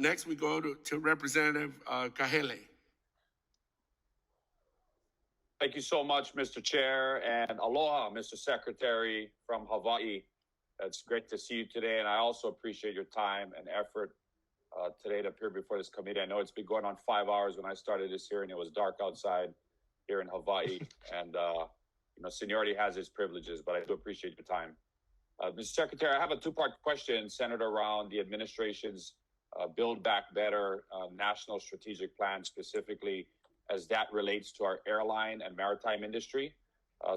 Next, we go to Representative Kahele. Thank you so much, Mr. Chair, and aloha, Mr. Secretary from Hawaii. It's great to see you today, and I also appreciate your time and effort today to appear before this committee. I know it's been going on 5 hours. When I started this hearing, it was dark outside here in Hawaii, and seniority has its privileges, but I do appreciate your time. Mr. Secretary, I have a two-part question centered around the administration's Build Back Better national strategic plan, specifically as that relates to our airline and maritime industry,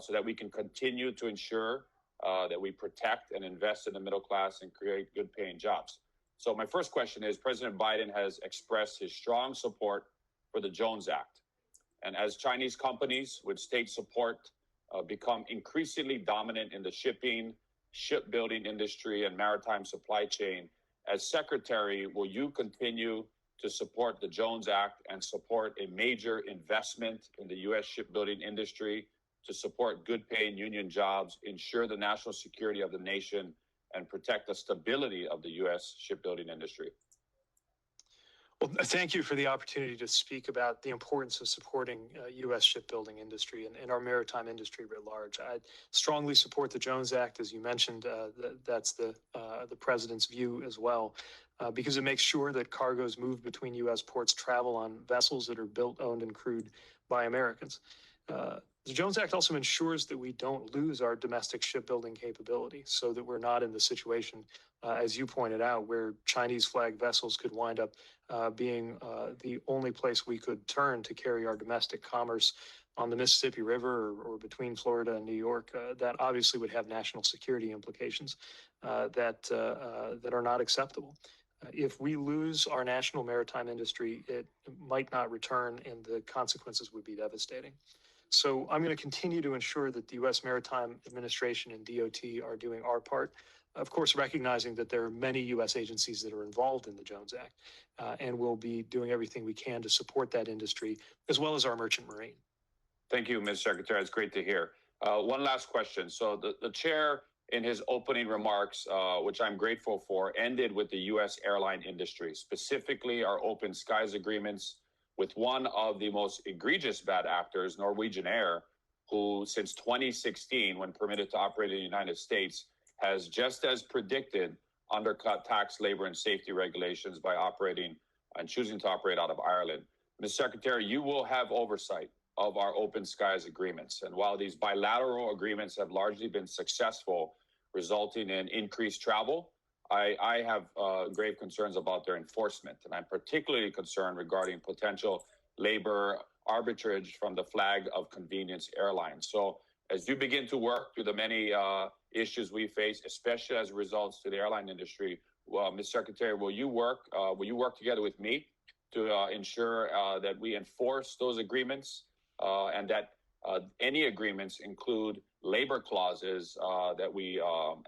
so that we can continue to ensure that we protect and invest in the middle class and create good paying jobs. So my first question is, President Biden has expressed his strong support for the Jones Act. And as Chinese companies with state support become increasingly dominant in the shipping, shipbuilding industry and maritime supply chain, as Secretary, will you continue to support the Jones Act and support a major investment in the U.S. shipbuilding industry to support good paying union jobs, ensure the national security of the nation, and protect the stability of the U.S. shipbuilding industry? Well, thank you for the opportunity to speak about the importance of supporting U.S. shipbuilding industry and our maritime industry writ large. I strongly support the Jones Act, as you mentioned. That's the president's view as well, because it makes sure that cargoes moved between U.S. ports travel on vessels that are built, owned, and crewed by Americans. The Jones Act also ensures that we don't lose our domestic shipbuilding capability, so that we're not in the situation, as you pointed out, where Chinese flag vessels could wind up being the only place we could turn to carry our domestic commerce on the Mississippi River or between Florida and New York. That obviously would have national security implications that are not acceptable. If we lose our national maritime industry, it might not return, and the consequences would be devastating. So I'm going to continue to ensure that the U.S. Maritime Administration and DOT are doing our part, of course, recognizing that there are many U.S. agencies that are involved in the Jones Act, and we'll be doing everything we can to support that industry, as well as our merchant marine. Thank you, Mr. Secretary. It's great to hear. One last question. So the chair, in his opening remarks, which I'm grateful for, ended with the U.S. airline industry, specifically our open skies agreements with one of the most egregious bad actors, Norwegian Air, who since 2016, when permitted to operate in the United States, has, just as predicted, undercut tax, labor, and safety regulations by operating and choosing to operate out of Ireland. Mr. Secretary, you will have oversight of our open skies agreements. And while these bilateral agreements have largely been successful, resulting in increased travel, I have grave concerns about their enforcement. And I'm particularly concerned regarding potential labor arbitrage from the flag of convenience airlines. So as you begin to work through the many issues we face, especially as a result to the airline industry, Ms. Secretary, will you work together with me to ensure that we enforce those agreements and that any agreements include labor clauses that we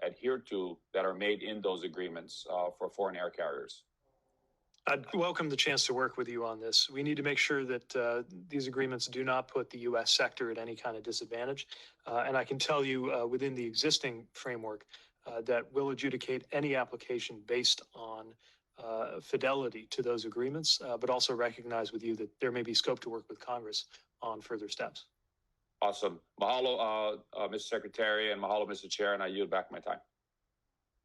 adhere to that are made in those agreements for foreign air carriers? I'd welcome the chance to work with you on this. We need to make sure that these agreements do not put the U.S. sector at any kind of disadvantage. And I can tell you within the existing framework that we'll adjudicate any application based on fidelity to those agreements, but also recognize with you that there may be scope to work with Congress on further steps. Awesome. Mahalo, Mr. Secretary, and mahalo, Mr. Chair, and I yield back my time.